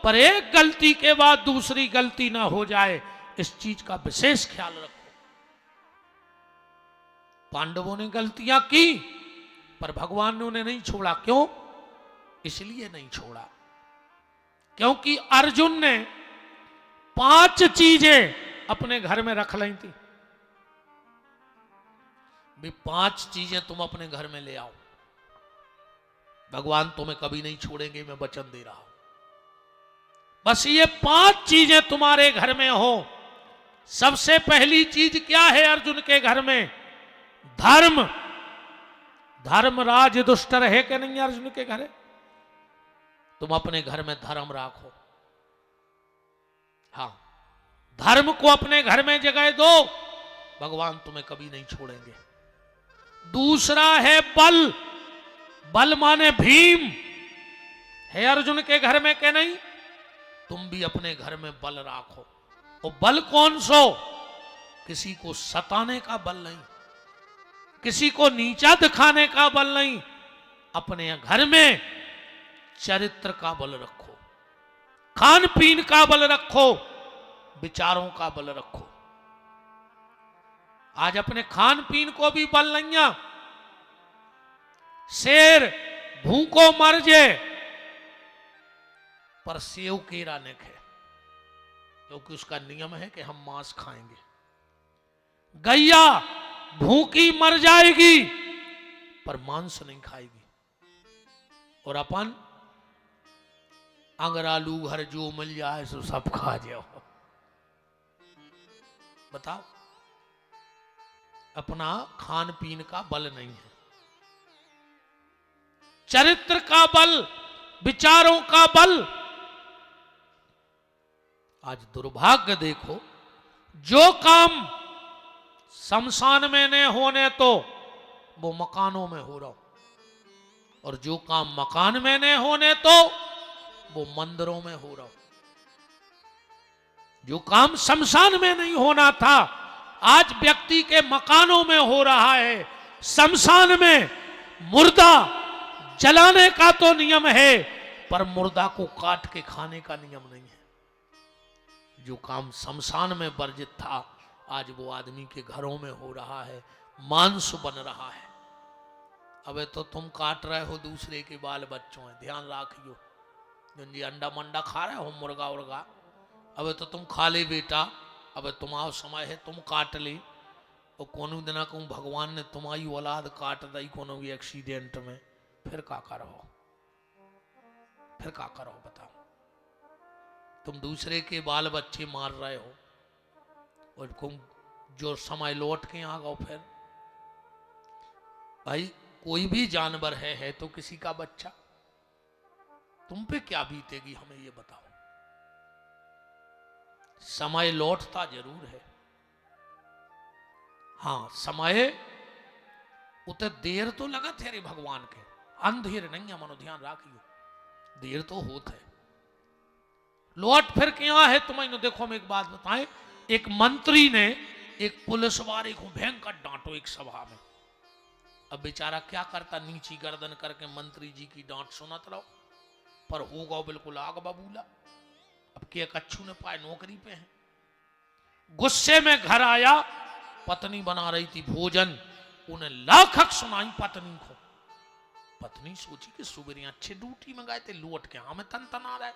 पर एक गलती के बाद दूसरी गलती ना हो जाए, इस चीज का विशेष ख्याल रखो। पांडवों ने गलतियां की पर भगवान ने उन्हें नहीं छोड़ा। क्यों? इसलिए नहीं छोड़ा क्योंकि अर्जुन ने 5 चीजें अपने घर में रख ली थी। भी 5 चीजें तुम अपने घर में ले आओ, भगवान तुम्हें कभी नहीं छोड़ेंगे, मैं वचन दे रहा हूं। बस ये 5 चीजें तुम्हारे घर में हो। सबसे पहली चीज क्या है अर्जुन के घर में? धर्म। धर्मराज दुष्ट रहे कि नहीं अर्जुन के घर? तुम अपने घर में धर्म राखो। हाँ, धर्म को अपने घर में जगह दो, भगवान तुम्हें कभी नहीं छोड़ेंगे। दूसरा है बल। बल माने भीम है अर्जुन के घर में कि नहीं? तुम भी अपने घर में बल राखो। और बल कौन सो? किसी को सताने का बल नहीं, किसी को नीचा दिखाने का बल नहीं। अपने घर में चरित्र का बल रखो, खान पीन का बल रखो, विचारों का बल रखो। आज अपने खान पीन को भी बल नहीं है। शेर भूखो मर जाए पर सेव केरा न खाए, क्योंकि उसका नियम है कि हम मांस खाएंगे। गैया भूखी मर जाएगी पर मांस नहीं खाएगी। और अपन अंगरालू घर जो मिल जाए सो सब खा जाओ। बताओ, अपना खान पीन का बल नहीं है, चरित्र का बल, विचारों का बल। आज दुर्भाग्य देखो, जो काम शमशान में न होने तो वो मकानों में हो रहा, और जो काम मकान में न होने तो वो मंदिरों में हो रहा। जो काम शमशान में नहीं होना था आज व्यक्ति के मकानों में हो रहा है। शमशान में मुर्दा जलाने का तो नियम है, पर मुर्दा को काट के खाने का नियम नहीं है। जो काम शमशान में वर्जित था आज वो आदमी के घरों में हो रहा है, मांस बन रहा है। अबे तो तुम काट रहे हो दूसरे के बाल बच्चों हैं, ध्यान रखियो। जी अंडा मंडा खा रहे हो, मुर्गा उर्गा, अबे तो तुम खा ले बेटा, अबे तुम्हारा समय है, तुम काट ले। और कोनो दिना कहूँ भगवान ने तुम्हारी औलाद काट दी कोनो भी एक्सीडेंट में, फिर का करो? फिर का करो बताओ? तुम दूसरे के बाल बच्चे मार रहे हो और तुम जो समय लौट के आ गओ। फिर भाई कोई भी जानवर है तो किसी का बच्चा। तुम पे क्या बीतेगी हमें ये बताओ। समय लौटता जरूर है, हाँ समय उते देर तो लगत है रे भगवान के, अंधेर नहीं है, मनो ध्यान राखियो, देर तो होत है। लौट फिर क्या है तुम्हें देखो। हम एक बात बताएं, एक मंत्री ने एक पुलिस वाले को भयंकर डांटो एक सभा में। अब बेचारा क्या करता, नीची गर्दन करके मंत्री जी की डांट सुनत रहो, पर होगा बिल्कुल आग बबूला। अब के कच्छू ने पाए नौकरी पे है। गुस्से में घर आया, पत्नी बना रही थी भोजन, उन्हें लाखक सुनाई पत्नी को। पत्नी सोची कि सुबह अच्छे ड्यूटी में गए थे, लौट के हमें तन तना रहे।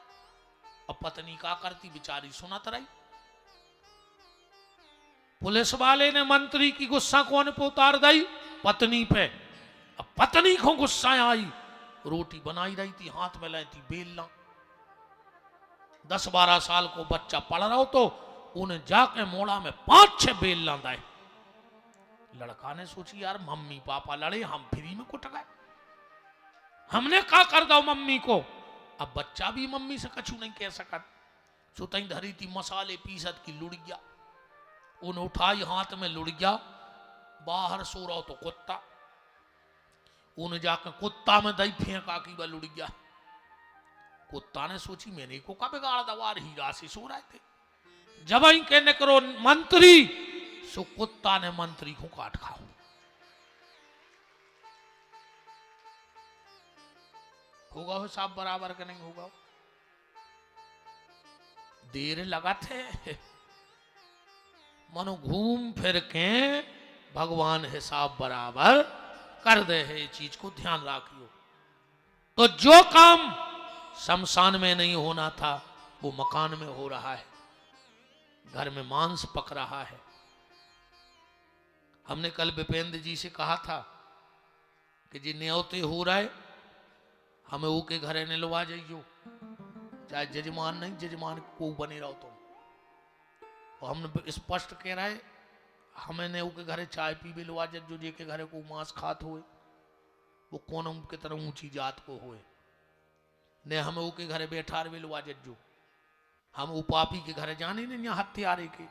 अब पत्नी क्या करती, बेचारी सुनत रही। पुलिस वाले ने मंत्री की गुस्सा कौन पे उतार दी? पत्नी पे। अब पत्नी को गुस्सा आई, रोटी बनाई रही थी, हाथ में लाई थी बेलना। 10-12 साल को बच्चा पढ़ रहा हो तो उन्हें जाके मोड़ा में 5-6 बेलना दाए। लड़का ने सोची यार मम्मी पापा लड़े, हम फ्री में कुट गए, हमने क्या कर दो मम्मी को। अब बच्चा भी मम्मी से कछु नहीं कह सकत। सुतई धरी थी मसाले पीसत की लुड़िया, उन उठाई हाथ में लुड़िया, बाहर सो रहा हो तो कुत्ता, उन जाकर कुत्ता में दई फेंका की वह लुड़िया। कुत्ता ने सोची मैंने को का बिगाड़ दवार, हीरा से सो रहे थे। जब ही के निकरो मंत्री, सो कुत्ता ने मंत्री को काट खाओ। होगा हो साहब बराबर के नहीं होगा? देर लगा थे। मनो घूम फिर के भगवान हिसाब बराबर कर दे है। ये चीज को ध्यान रखियो। तो जो काम शमशान में नहीं होना था वो मकान में हो रहा है। घर में मांस पक रहा है। हमने कल विपेंद्र जी से कहा था कि जी न्योते हो रहा है, हमें वो के घरे ने लवा जाइयो, चाहे जजमान नहीं जजमान को बने रहो तुम। और हमने स्पष्ट कह रहा है हमें ने के घरे चाय पी भी लवा जो जे के घरे को मांस खात हुए वो कौन के तरह ऊंची जात को हुए ने हमें वो के घरे बैठार भी लवा जो हम उपापी के घरे जाने नहीं यहाँ हत्यारे के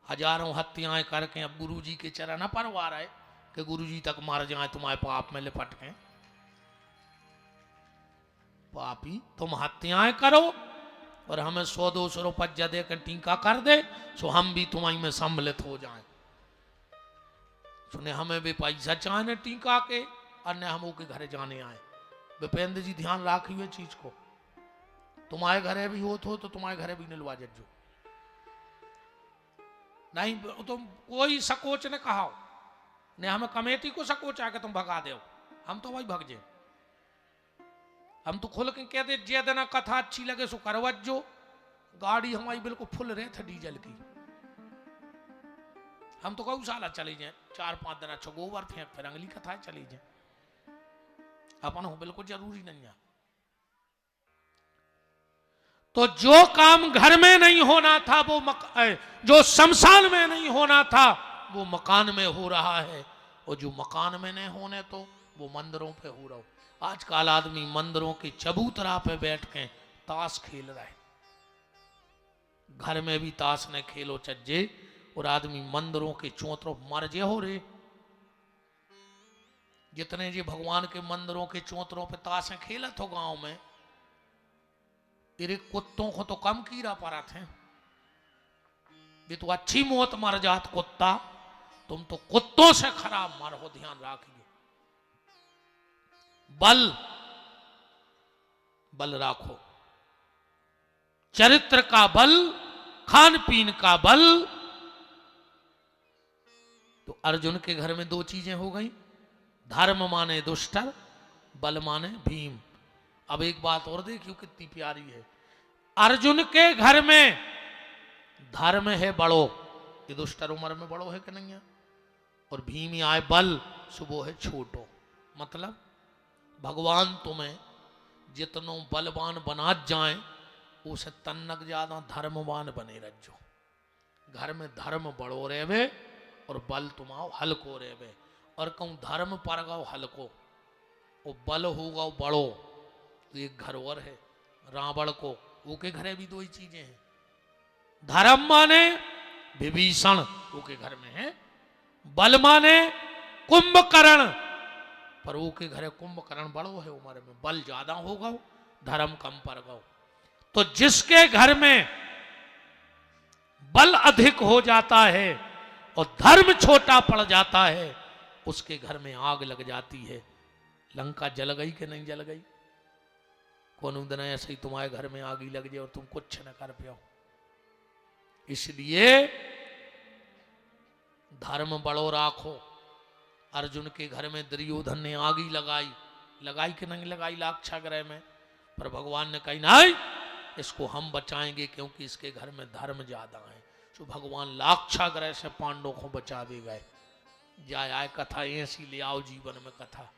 हजारों हत्याएं करके अब गुरु जी के चरण परवा रहे कि गुरु जी तक मार जाए तुम्हारे पाप में लिपट के। पापी तुम हत्याएं करो और हमें 100-200 रुपया दे कर टीका कर दे सो हम भी तुम्हारी में सम्मिलित हो जाएं। सुने हमें भी पैसा चाहे टीका के अन्य हम के घरे जाने आए। विपेंद्र जी ध्यान रखिए चीज को। तुम्हारे घरे भी हो तो तुम्हारे घरे भी निलवा जो नहीं तुम कोई सकोच ने कहा ने हमें कमेटी को सकोचा के तुम भगा दो। हम तो वही भग जे। हम तो खुल के कह दे जे देना कथा अच्छी लगे सो करवत जो। गाड़ी हमारी बिल्कुल फुल रहे थे डीजल की। हम तो गौशाला चले जाए 4-5 दिन अच्छा गोबर फेंक फिर अगली कथा चली जाए। अपन हो बिल्कुल जरूरी नहीं है। तो जो काम घर में नहीं होना था वो जो शमशान में नहीं होना था वो मकान में हो रहा है। और जो मकान में नहीं होने तो वो मंदिरों पे हो रहा हो। आजकल आदमी मंदिरों की चबूतरा पे बैठ के ताश खेल रहा है। घर में भी ताश ने खेलो चज्जे और आदमी मंदिरों के चौतरों मर जे हो रे। जितने जी भगवान के मंदिरों के चौतरों पे ताशें खेलत हो गांव में तेरे कुत्तों को तो कम कीड़ा पड़ा थे। ये तो अच्छी मौत मर जात कुत्ता, तुम तो कुत्तों से खराब मर हो। ध्यान रखिए। बल राखो, चरित्र का बल, खान पीन का बल। तो अर्जुन के घर में 2 चीजें हो गई। धर्म माने दुष्टर, बल माने भीम। अब एक बात और देखियो कितनी प्यारी है। अर्जुन के घर में धर्म है बड़ो, ये दुष्टर उम्र में बड़ो है कि नहीं है। और भीम आए बल सुबह है छोटो। मतलब भगवान तुम्हें जितनो बलवान बना जाए उसे तन्नक ज्यादा धर्मवान बने रहो। घर में धर्म बड़ो रेवे और बल तुम्हारो हल्को रेवे। और कहूँ धर्म पर गाओ हल्को वो बल होगा बड़ो। तो एक घर और है रावण को, वो के घरे भी 2 ही चीजें हैं। धर्म माने विभीषण वो के घर में है, बल माने कुंभकर्ण पर वो के घरे कुंभकर्ण बड़ो है उम्र में, बल ज्यादा होगा धर्म कम पर गो। तो जिसके घर में बल अधिक हो जाता है और धर्म छोटा पड़ जाता है उसके घर में आग लग जाती है। लंका जल गई कि नहीं जल गई? कौन दिन ऐसे ही तुम्हारे घर में आग ही लग जाए और तुम कुछ न कर पाओ। इसलिए धर्म बड़ो राखो। अर्जुन के घर में दुर्योधन ने आग ही लगाई कि नहीं लगाई लाक्षागृह में, पर भगवान ने कही नहीं इसको हम बचाएंगे क्योंकि इसके घर में धर्म ज्यादा है। तो भगवान लाक्षागृह से पांडवों को बचा भी गए। जाए आए कथा ऐसी ले आओ जीवन में कथा।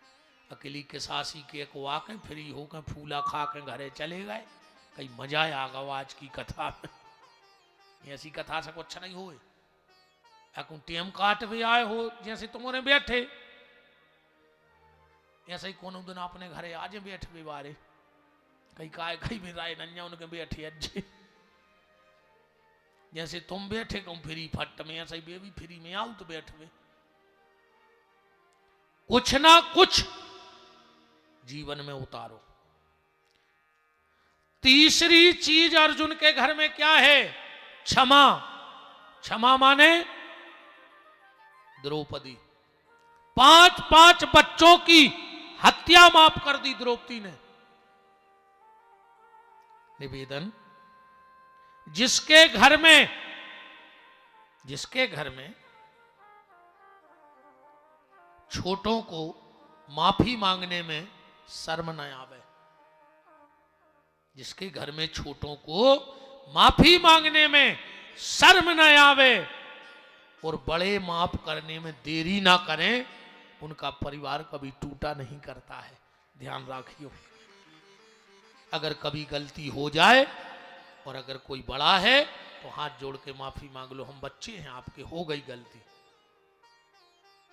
अकेली के सासी के एक वाक फ्री होकर फूला खा के घरे चले गए। कहीं मजा आ गया आज की कथा में। ऐसी कथा से कुछ नहीं हुए। टेम काट भी आए हो जैसे तुमने बैठे ऐसे ही कोनो दिन अपने घरे आज बैठ भी बारे कहीं काय कहीं भी राय नन्या उनके बैठे अच्छे जैसे तुम बैठे कहूं फ्री फट में ऐसे ही भी फ्री में आओ तो बैठ में कुछ ना कुछ जीवन में उतारो। तीसरी चीज अर्जुन के घर में क्या है? क्षमा। क्षमा माने द्रौपदी। 5 बच्चों की हत्या माफ कर दी द्रौपदी ने। निवेदन, जिसके घर में छोटों को माफी मांगने में शर्म न आवे, जिसके घर में छोटों को माफी मांगने में शर्म न आवे और बड़े माफ करने में देरी ना करें, उनका परिवार कभी टूटा नहीं करता है। ध्यान रखियो, अगर कभी गलती हो जाए और अगर कोई बड़ा है तो हाथ जोड़ के माफी मांग लो, हम बच्चे हैं आपके, हो गई गलती।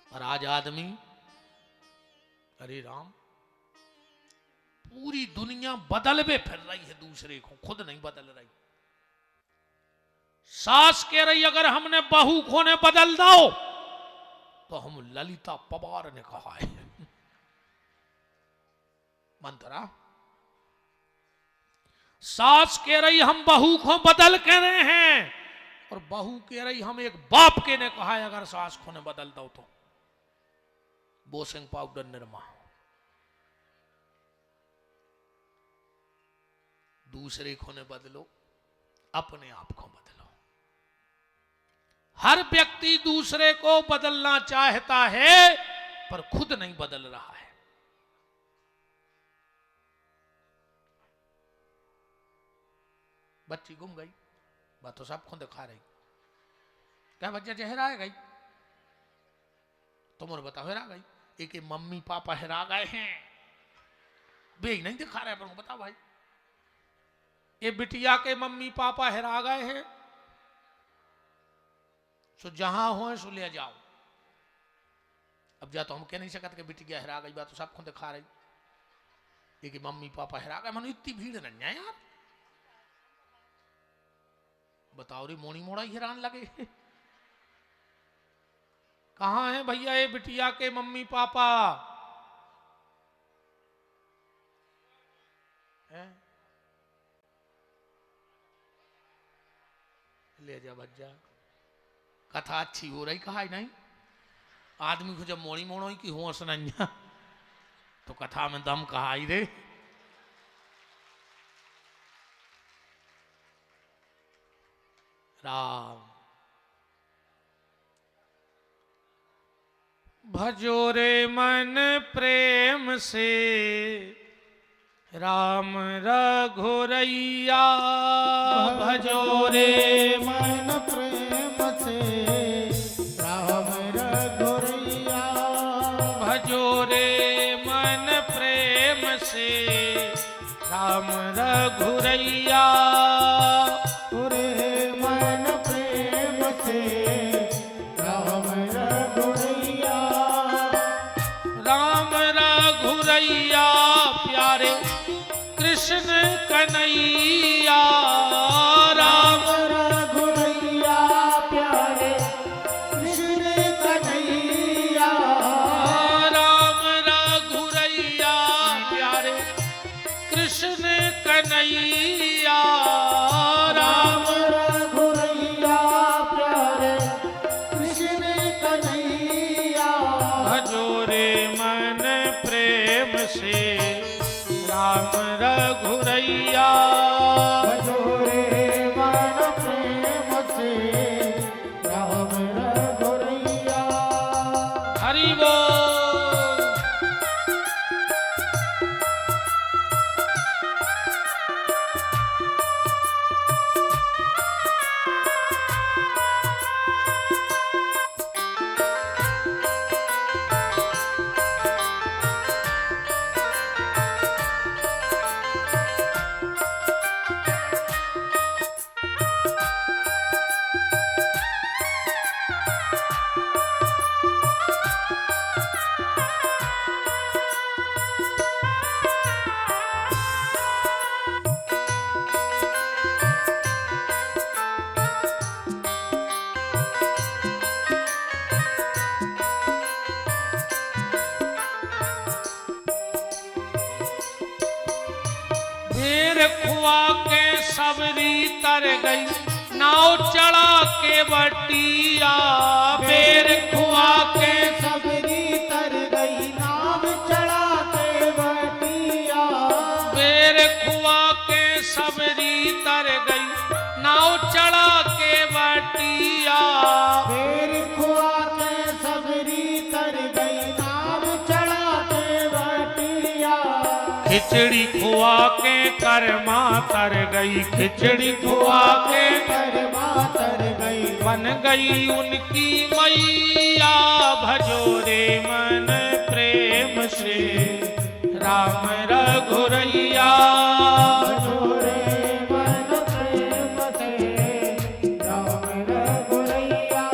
और आज आदमी, अरे राम, पूरी दुनिया बदलवे फिर रही है दूसरे को, खुद नहीं बदल रही। सास कह रही अगर हमने बहू को ने बदल दो, तो हम ललिता पवार ने कहा है मंत्रा। सास कह रही हम बहू को बदल के रहे हैं, और बहू कह रही हम एक बाप के ने कहा है अगर सास को ने बदल दो तो बोसिंग पाउडर निरमा। दूसरे को ने बदलो, अपने आप को बदलो। हर व्यक्ति दूसरे को बदलना चाहता है पर खुद नहीं बदल रहा है। बच्ची गुम गई, बात तो सबको दिखा रही, क्या बच्चा जहरा गई, तुम और बताओ हेरा गई। एक मम्मी पापा हेरा गए हैं, बेग नहीं दिखा रहे पर बताओ भाई, ये बिटिया के मम्मी पापा हेरा गए हैं, सो जहां हो सो ले जाओ। अब जा तो हम कह नहीं सकते कि बिटिया हेरा गई, बात तो सबको दिखा रही, एक मम्मी पापा हेरा गए, मानो इतनी भीड़ नहीं है यार, बताओ रे मोनी मोड़ा ही हैरान लगे। कहां है भैया ये बिटिया के मम्मी पापा है? ले जा बच्चा, कथा अच्छी हो रही, कहा नहीं आदमी को जब मोड़ी मोड़ो की होश नहीं तो कथा में दम कहा ही रे। राम भजो रे मन प्रेम से राम रघुरैया, भजो रे मन प्रेम से राम रघुरैया, भजो रे मन प्रेम से राम रघुरैया, रे मन प्रेम से राम रघुरैया, राम रघुरैया प्यारे कृष्ण कन्हैया, राम रघुरैया प्यारे कृष्ण कन्हैया, राम रघुरैया प्यारे कृष्ण कन्हैया, राम रघुरैया प्यारे कृष्ण कन्हैया, भजो रे मन प्रेम से राम रघुरैया, भजो रे मन प्रेम से राम रघुरैया। हरि बोल। खुआ के सबरी तर गई, नाव चढ़ा के बटिया, बेर खुआ के सबरी तर गई, नाव चढ़ा के बटिया, बेर खुआ के सबरी खिचड़ी खुआ के कर्मा तर गई, खिचड़ी खुआ के कर्मा तर गई, बन गई उनकी मैया। भजो रे मन प्रेम से राम रघुरैया। भजो रे मन प्रेम से राम रघुरैया।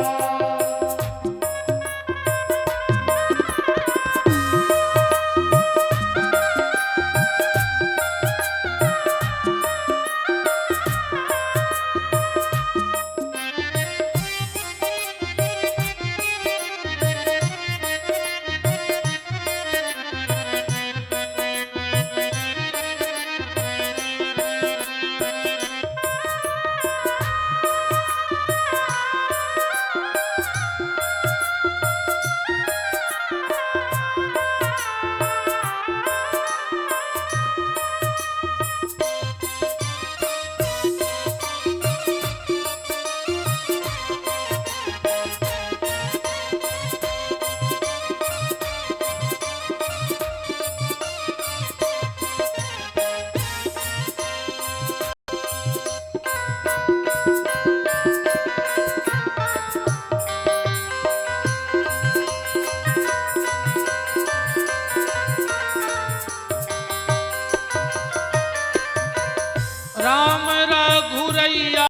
राम रघुरैया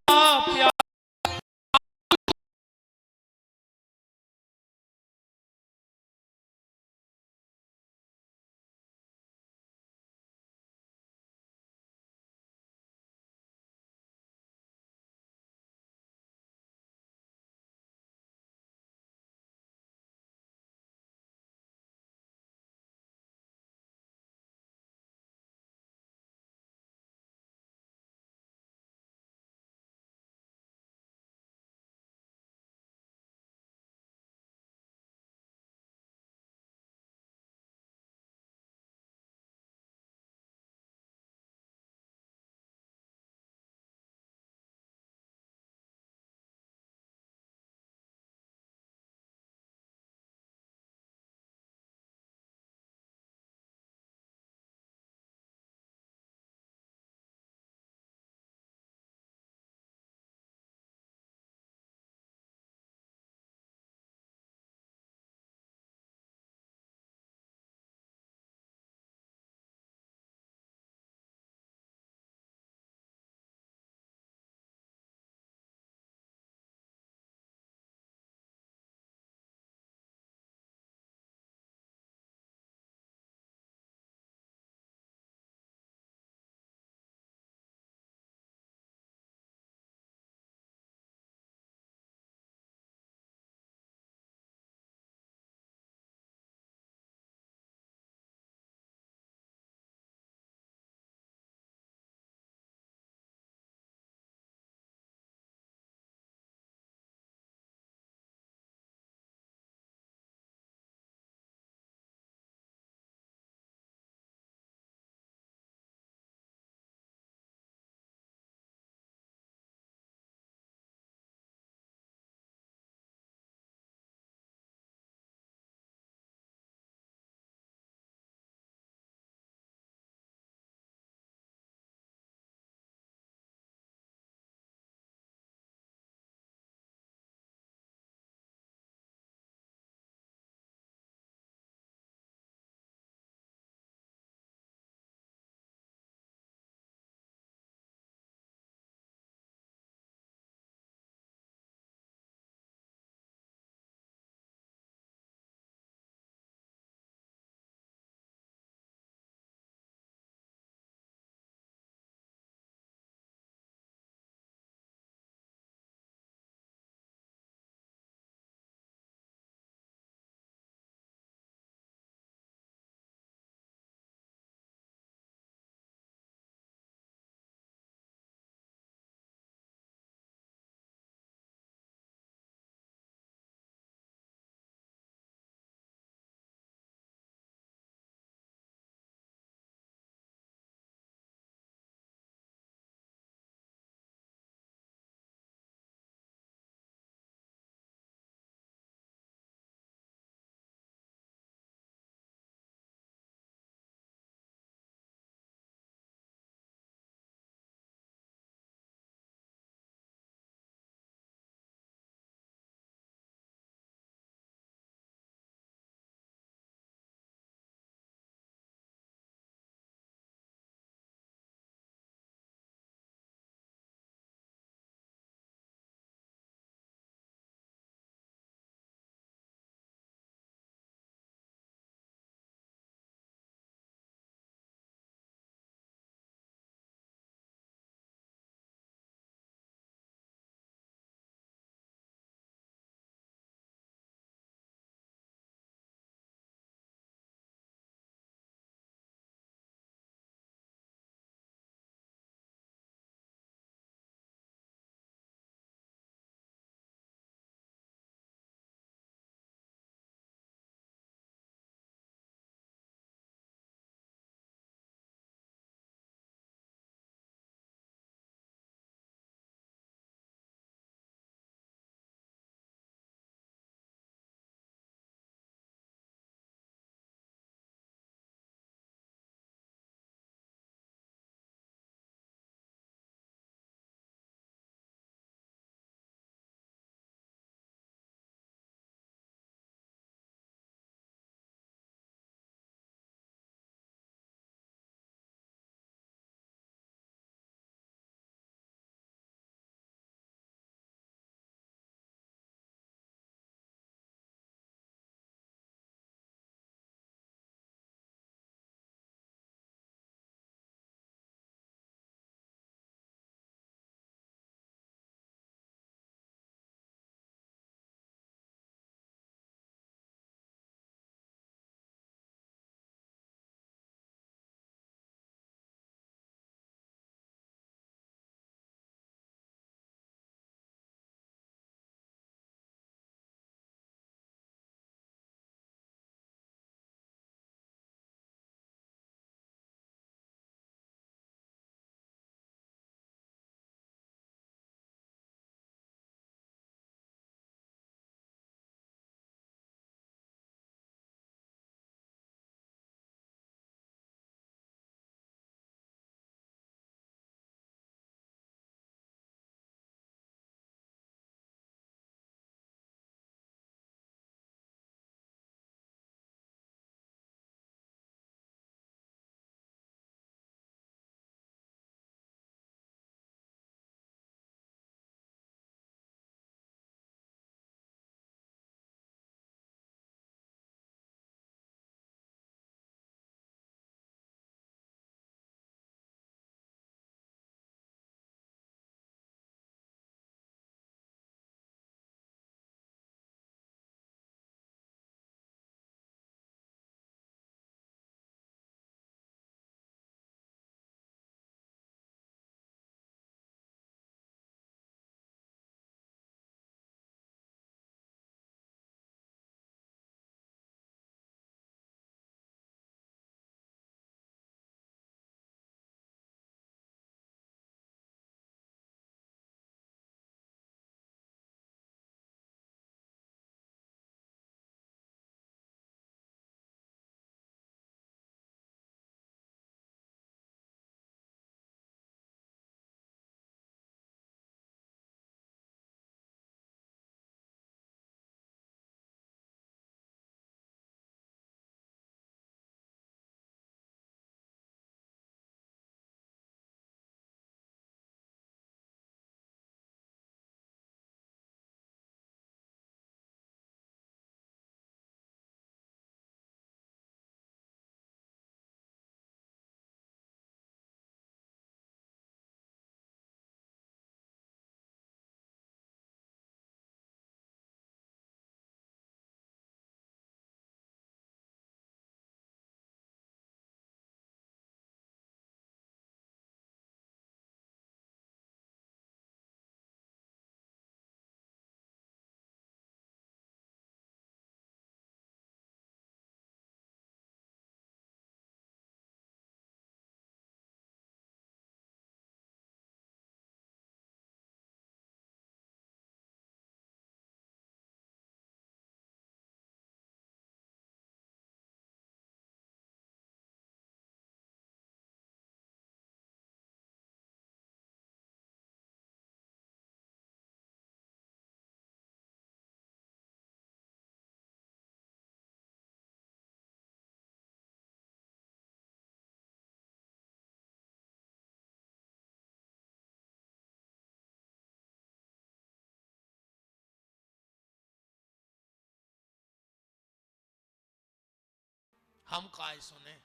हम काय सुने।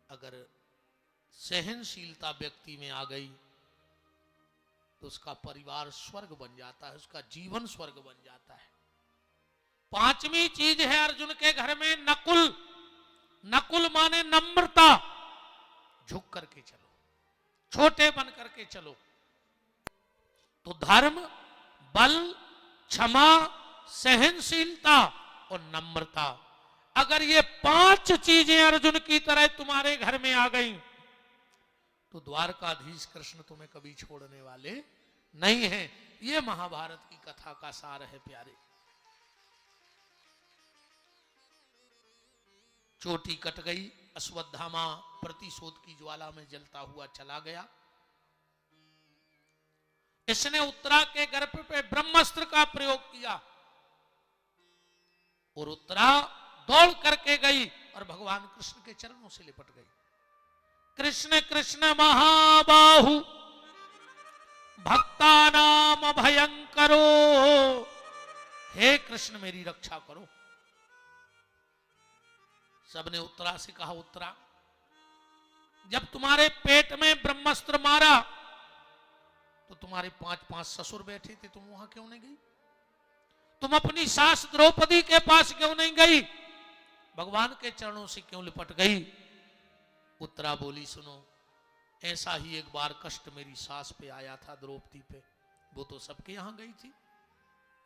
अगर सहनशीलता व्यक्ति में आ गई तो उसका परिवार स्वर्ग बन जाता है, उसका जीवन स्वर्ग बन जाता है। पांचवी चीज है अर्जुन के घर में नकुल। नकुल माने नम्रता, झुक करके चलो, छोटे बन करके चलो। तो धर्म, बल, क्षमा, सहनशीलता और नम्रता, अगर ये पांच चीजें अर्जुन की तरह तुम्हारे घर में आ गई तो द्वारकाधीश कृष्ण तुम्हें कभी छोड़ने वाले नहीं हैं। ये महाभारत की कथा का सार है प्यारे। चोटी कट गई, अश्वत्थामा प्रतिशोध की ज्वाला में जलता हुआ चला गया। इसने उत्तरा के गर्भ पे ब्रह्मास्त्र का प्रयोग किया और उत्तरा दौड़ करके गई और भगवान कृष्ण के चरणों से लिपट गई। कृष्ण कृष्ण महाबाहु भक्तानाम भयंकरो, हे कृष्ण मेरी रक्षा करो। सबने उत्तरा से कहा, उत्तरा जब तुम्हारे पेट में ब्रह्मास्त्र मारा तो तुम्हारे 5-5 ससुर बैठे थे, तुम वहां क्यों नहीं गई? तुम अपनी सास द्रौपदी के पास क्यों नहीं गई? भगवान के चरणों से क्यों लिपट गई? उत्तरा बोली, सुनो, ऐसा ही एक बार कष्ट मेरी सास पे आया था, द्रौपदी पे। वो तो सबके यहां गई थी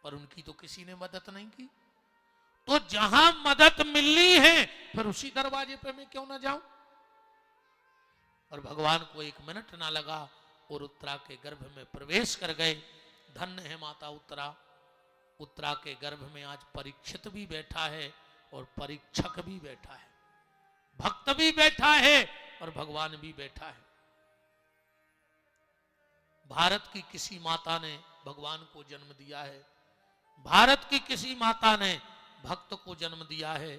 पर उनकी तो किसी ने मदद नहीं की। तो जहां मदद मिलनी है फिर उसी दरवाजे पे मैं क्यों ना जाऊं? और भगवान को 1 मिनट ना लगा और उत्तरा के गर्भ में प्रवेश कर गए। धन्य है माता उत्तरा। उत्तरा के गर्भ में आज परीक्षित भी बैठा है और परीक्षक भी बैठा है, भक्त भी बैठा है और भगवान भी बैठा है। भारत की किसी माता ने भगवान को जन्म दिया है, भारत की किसी माता ने भक्त को जन्म दिया है,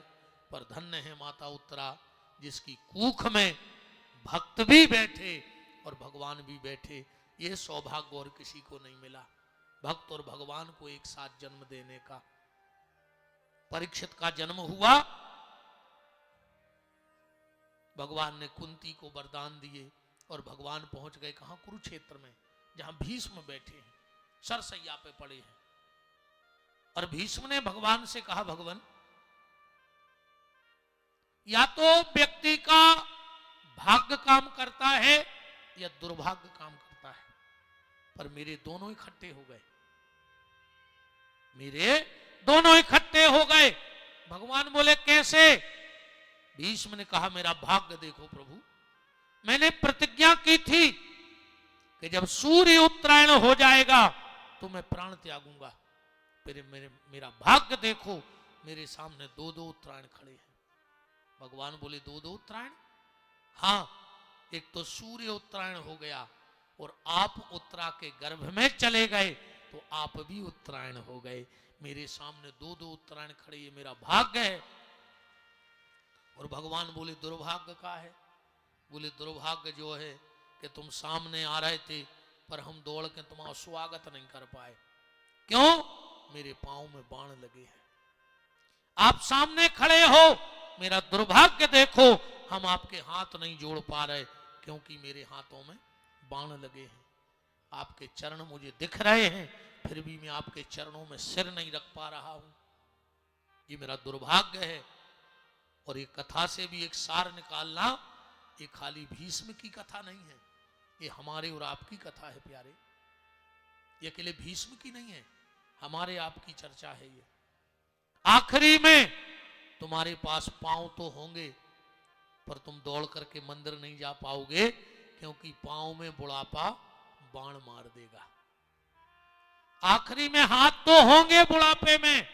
पर धन्य है माता उत्तरा जिसकी कूख में भक्त भी बैठे और भगवान भी बैठे। ये सौभाग्य और किसी को नहीं मिला, भक्त और भगवान को एक साथ जन्म देने का। परीक्षित का जन्म हुआ, भगवान ने कुंती को वरदान दिए और भगवान पहुंच गए कहां? कुरुक्षेत्र में, जहां भीष्म बैठे हैं, सरसैया पे पड़े हैं। और भीष्म ने भगवान से कहा, भगवान या तो व्यक्ति का भाग्य काम करता है या दुर्भाग्य काम करता है, पर मेरे दोनों इकट्ठे हो गए, मेरे दोनों इकट्ठे हो गए। भगवान बोले कैसे? भीष्म ने कहा, मेरा भाग्य देखो प्रभु, मैंने प्रतिज्ञा की थी कि जब सूर्य उत्तरायण हो जाएगा तो मैं प्राण त्यागूंगा। फिर मेरा भाग्य देखो, मेरे सामने 2-2 उत्तरायण खड़े हैं। भगवान बोले 2-2 उत्तरायण? हाँ, एक तो सूर्य उत्तरायण हो गया और आप उत्तरा के गर्भ में चले गए तो आप भी उत्तरायण हो गए। मेरे सामने 2-2 उत्तरायण खड़े, ये मेरा भाग्य है। और भगवान बोले दुर्भाग्य का है? बोले दुर्भाग्य जो है कि तुम सामने आ रहे थे पर हम दौड़ के तुम्हारा स्वागत नहीं कर पाए। क्यों? मेरे पांव में बाण लगे हैं। आप सामने खड़े हो, मेरा दुर्भाग्य देखो, हम आपके हाथ नहीं जोड़ पा रहे क्योंकि मेरे हाथों में बाण लगे हैं। आपके चरण मुझे दिख रहे हैं फिर भी मैं आपके चरणों में सिर नहीं रख पा रहा हूं, ये मेरा दुर्भाग्य है। और ये कथा से भी एक सार निकालना, ये खाली भीष्म की कथा नहीं है, ये हमारे और आपकी कथा है प्यारे। ये अकेले भीष्म की नहीं है, हमारे आपकी चर्चा है ये। आखिरी में तुम्हारे पास पांव तो होंगे पर तुम दौड़ करके मंदिर नहीं जा पाओगे क्योंकि पांव में बुढ़ापा बाण मार देगा। आखिरी में हाथ तो होंगे बुढ़ापे में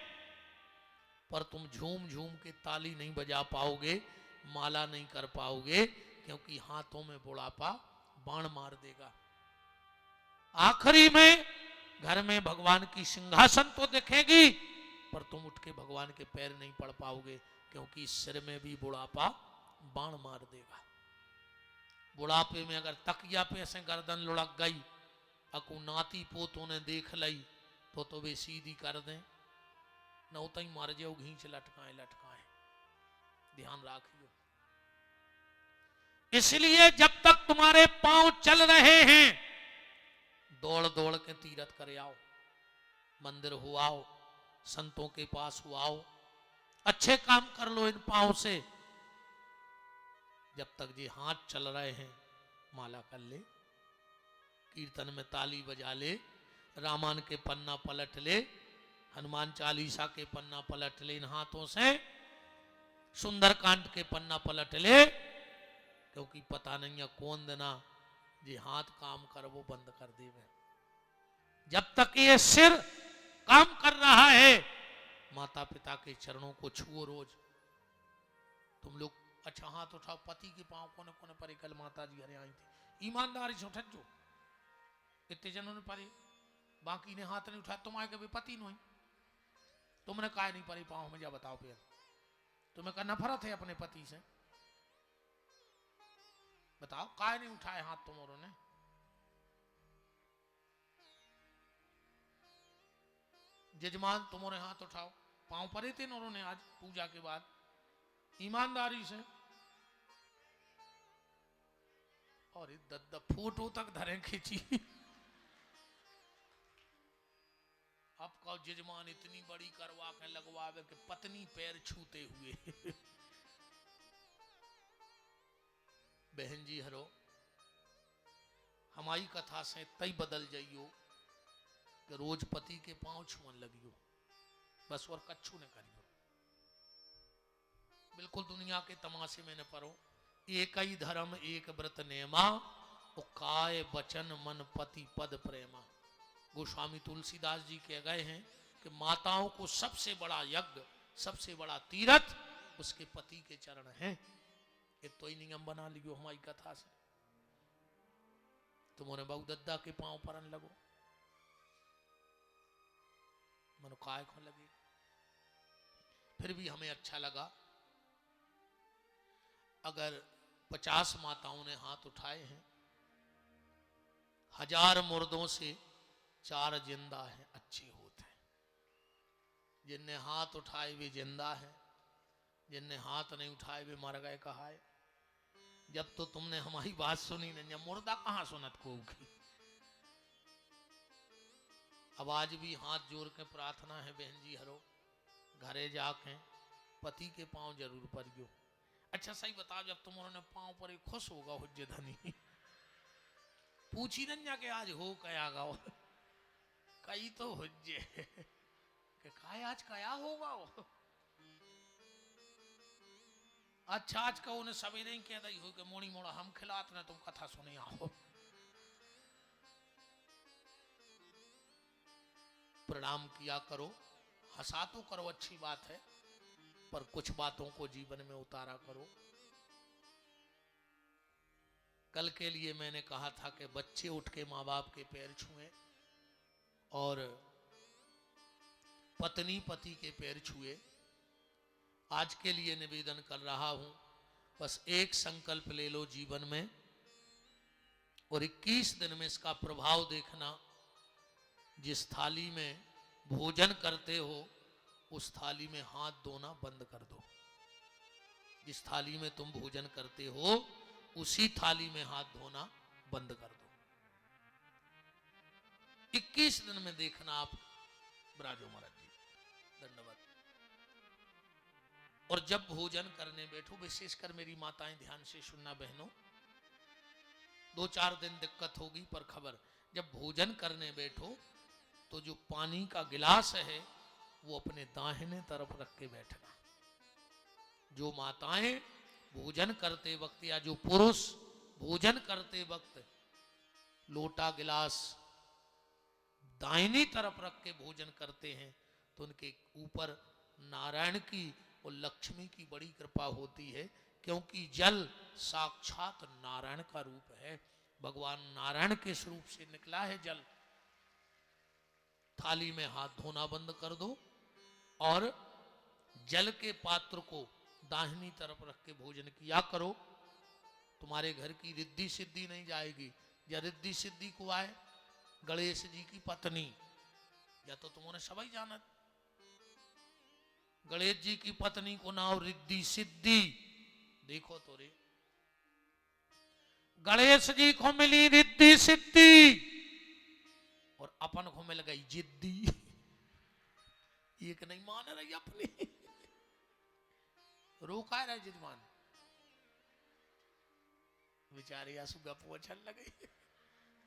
पर तुम झूम झूम के ताली नहीं बजा पाओगे, माला नहीं कर पाओगे क्योंकि हाथों में बुढ़ापा बाण मार देगा। आखिरी में घर में भगवान की सिंहासन तो दिखेगी पर तुम उठ के भगवान के पैर नहीं पड़ पाओगे क्योंकि सिर में भी बुढ़ापा बाण मार देगा। बुढ़ापे में अगर तकिया पे ऐसे गर्दन लुढ़क गई, अकु नाती पोतों ने देख लई तो वे सीधी कर दें, न होता ही मार जाओ घींच लटकाए लटकाए, ध्यान रखियो। इसलिए जब तक तुम्हारे पांव चल रहे हैं दौड़ दौड़ के तीरथ कर आओ, मंदिर हो आओ, संतों के पास हो आओ, अच्छे काम कर लो इन पांव से। जब तक ये हाथ चल रहे हैं माला कर ले, कीर्तन में ताली बजा ले, रामायण के पन्ना पलट ले, हनुमान चालीसा के पन्ना पलट ले इन हाथों से, सुंदरकांड के पन्ना पलट ले, क्योंकि पता नहीं है कौन देना ये हाथ काम कर वो बंद कर देवे। जब तक ये सिर काम कर रहा है माता पिता के चरणों को छुओ रोज। तुम लोग अच्छा हाथ उठाओ, पति के पांव कोने कोने परे, कल माता जी हरे आई थी, ईमानदारी से उठत जो, इतने जनों ने परे, बाकी ने हाथ नहीं उठाया, तुम्हारे कभी पति नहीं, तुमने काय नहीं परे पांव में, जा बताओ फिर तुम्हें का नफरत है अपने पति से? बताओ काय नहीं उठाए हाथ तुम्हारों ने? जजमान तुम्हारे हाथ उठाओ, पांव परे थे नौरों ने आज पूजा के बाद, ईमानदारी से। और दद्दा फोटो तक धरे खींची। अब का जजमान इतनी बड़ी करवा के लगवावे कि पत्नी पैर छूते हुए। बहन जी हरो, हमारी कथा से तई बदल जाइयो कि रोज पति के पांव छुअन लगियो, बस और कच्छू ने करियो। बिल्कुल दुनिया के तमाशे में न परो। एक ही धर्म एक व्रत नेमा, ओ काय बचन मन पति पद प्रेमा। गोस्वामी तुलसीदास जी कह गए हैं कि माताओं को सबसे बड़ा यज्ञ, सबसे बड़ा तीरथ उसके पति के चरण हैं। ये तो ही नियम बना लियो हमारी कथा से। तुम्हारे बहु दद्दा के पांव परन लगो, मनो काय को लगे। फिर भी हमें अच्छा लगा, अगर 50 माताओं ने हाथ उठाए हैं, 1000 मुर्दों से 4 जिंदा हैं, अच्छे होते हैं। जिनने हाथ उठाए वे जिंदा है, जिनने हाथ नहीं उठाए वे मर गए कहा है। जब तो तुमने हमारी बात सुनी नहीं, मुर्दा कहां सुनत को की। अब आज भी हाथ जोड़ के प्रार्थना है बहन जी हरो, घरे जाके पति के पांव जरूर परियो। अच्छा सही बताओ, जब तुम उन्होंने पांव पर खुश होगा हुज्जे धनी, पूछी न के आज हो कया गाओ, कई तो हुज्जे के काय आज कया होगा वो। अच्छा आज का उन्हें सभी नहीं कह दी हो कि मोड़ी मोड़ा हम खिलात ना तुम कथा सुने आओ। प्रणाम किया करो, हंसा तो करो, अच्छी बात है, पर कुछ बातों को जीवन में उतारा करो। कल के लिए मैंने कहा था कि बच्चे उठ के माँ बाप के पैर छुए और पत्नी पति के पैर छुए। आज के लिए निवेदन कर रहा हूं, बस एक संकल्प ले लो जीवन में और 21 दिन में इसका प्रभाव देखना। जिस थाली में भोजन करते हो उस थाली में हाथ धोना बंद कर दो। जिस थाली में तुम भोजन करते हो उसी थाली में हाथ धोना बंद कर दो। 21 दिन में देखना आप। ब्राजो महाराज जी, धन्यवाद। और जब भोजन करने बैठो, विशेषकर मेरी माताएं ध्यान से सुनना बहनों, 2-4 दिन दिक्कत होगी पर खबर, जब भोजन करने बैठो तो जो पानी का गिलास है वो अपने दाहिने तरफ रख के बैठना। जो माताएं भोजन करते वक्त या जो पुरुष भोजन करते वक्त लोटा गिलास दाहिनी तरफ रख के भोजन करते हैं तो उनके ऊपर नारायण की और लक्ष्मी की बड़ी कृपा होती है, क्योंकि जल साक्षात नारायण का रूप है। भगवान नारायण के स्वरूप से निकला है जल। थाली में हाथ धोना बंद कर दो और जल के पात्र को दाहिनी तरफ रख के भोजन किया करो। तुम्हारे घर की रिद्धि सिद्धि नहीं जाएगी। या रिद्धि सिद्धि को आए गणेश जी की पत्नी, या तो तुमने सभी जानत गणेश जी की पत्नी को नाम रिद्धि सिद्धि। देखो तो रे, गणेश जी को मिली रिद्धि सिद्धि और अपन को मिल गई जिद्दी। एक नहीं मान रही अपनी, रोका रहा जिदमान बेचारी आंसू गप अच्छा लगे।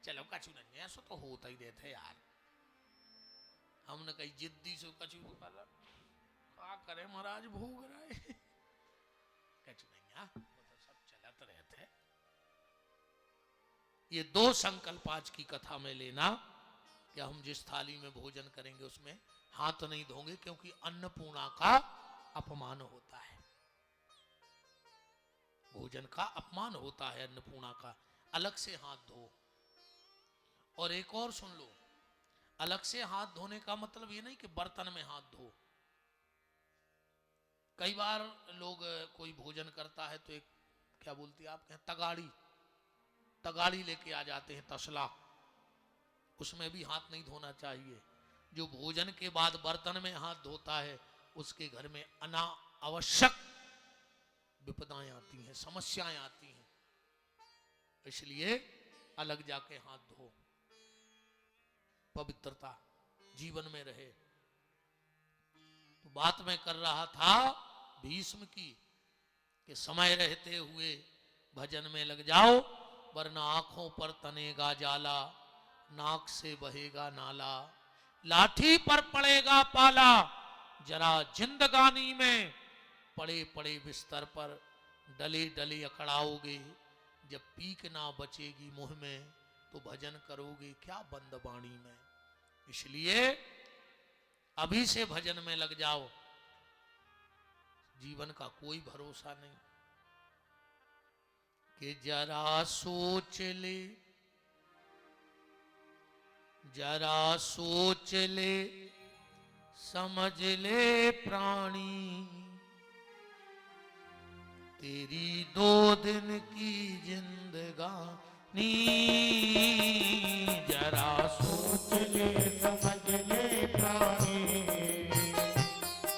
चलो कछु नहीं, ऐसा तो होता ही रहता है यार। हमने कही जिद्दी से कछु क्या करे महाराज, भोग रहा है। कछु नहीं, हाँ वो तो सब चलत रहते है। ये दो संकल्प आज की कथा में लेना कि हम जिस थाली में भोजन करेंगे उसमें हाथ नहीं धोंगे, क्योंकि अन्नपूर्णा का अपमान होता है। भोजन का अपमान होता है अन्नपूर्णा का। अलग से हाथ धो। और एक और सुन लो, अलग से हाथ धोने का मतलब ये नहीं कि बर्तन में हाथ धो। कई बार लोग कोई भोजन करता है तो एक क्या बोलती है आप, तगाड़ी, तगाड़ी लेके आ जाते हैं, तसला। उसमें भी हाथ नहीं धोना चाहिए। जो भोजन के बाद बर्तन में हाथ धोता है उसके घर में अनावश्यक विपदाएं आती हैं, समस्याएं आती हैं। इसलिए अलग जाके हाथ धो, पवित्रता जीवन में रहे। तो बात मैं कर रहा था भीष्म की कि समय रहते हुए भजन में लग जाओ, वरना आंखों पर तनेगा जाला, नाक से बहेगा नाला, लाठी पर पड़ेगा पाला। जरा जिंदगानी में पड़े पड़े बिस्तर पर डले डले अकड़ाओगे। जब पीक ना बचेगी मुंह में तो भजन करोगे क्या बंद वाणी में। इसलिए अभी से भजन में लग जाओ। जीवन का कोई भरोसा नहीं कि जरा सोच ले, जरा सोच ले, समझ ले प्राणी, तेरी 2 दिन की जिंदगानी। जरा सोच ले समझ ले प्राणी,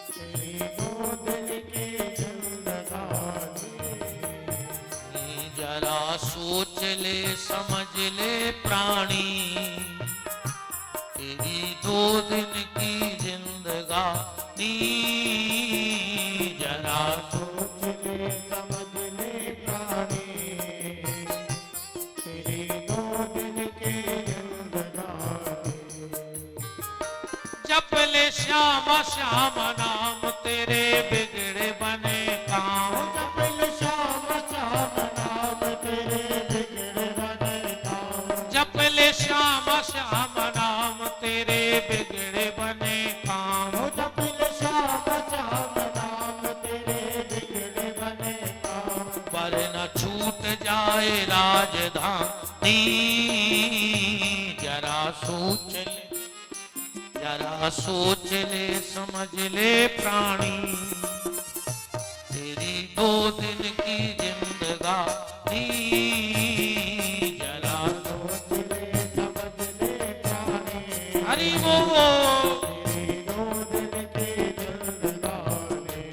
तेरी 2 दिन की जिंदगानी। जरा सोच ले समझ ले प्राणी, तेरी 2 दिन की जिंदगानी। जरा सोच ले समझ ले प्राणी, तेरी 2 दिन की जिंदगानी। जप ले श्याम श्याम नाम, तेरे बिगड़े बने काम। जप ले श्याम श्याम नाम, तेरे बिगड़े बने काम। जप ले श्याम श्याम नाम, तेरे बिगड़े बने काम। जप ले श्याम श्याम नाम, तेरे बिगड़े बने काम। पर न छूट जाए राजधानी। जरा सोच ले, जरा सोच ले समझ ले प्राणी, तेरी 2 दिन की जिंदगानी। जरा सोच ले समझ ले प्राणी, हरि बोल। तेरी 2 दिन की जिंदगानी।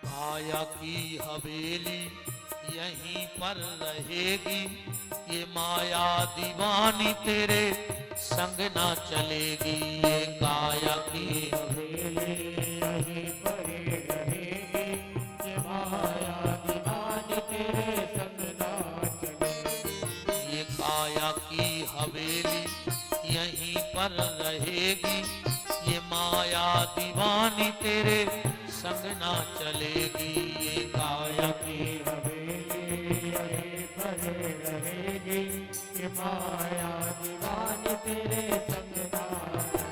माया की हवेली यहीं पर रहेगी, ये माया दीवानी तेरे संग ना चलेगी। ये काया की हवेली यहीं पर रहेगी, ये माया दीवानी तेरे संग ना चलेगी। ये काया की हवेली यहीं पर रहेगी, ये माया दीवानी तेरे संग ना चलेगी। ये काया की हवेली रहेगी कि माया दीवानी तेरे संग ना रहे।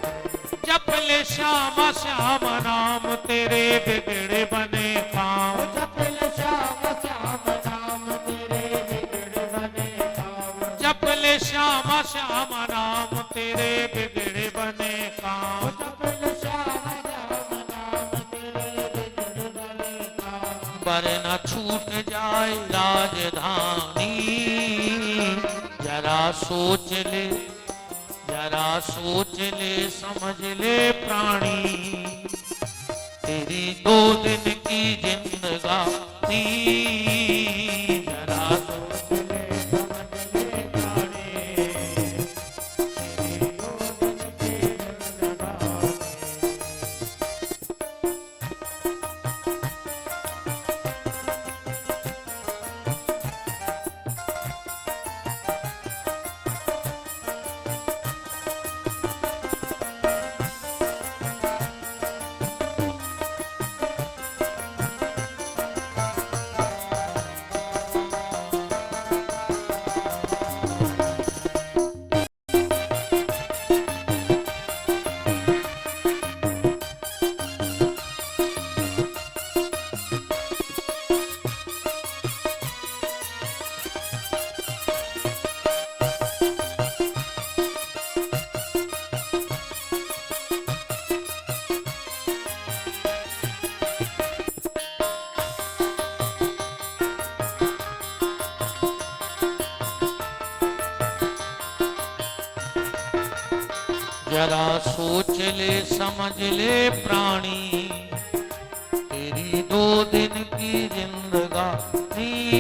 जप ले श्याम श्याम नाम तेरे बिगड़े बने काम। जप ले श्याम श्याम नाम तेरे बिगड़े बने काम। जप ले श्याम श्याम नाम तेरे बिगड़े बने काम। जप ले श्याम श्याम नाम तेरे बिगड़े बने काम। वरना छूट जाए राजधानी, जरा सोच ले, जरा सोच ले, समझ ले प्राणी, तेरी 2 दिन की जिंदगानी, जरा सोच ले समझ ले प्राणी, तेरी 2 दिन की जिंदगानी। जरा सोच ले समझ ले प्राणी, तेरी 2 दिन की जिंदगानी,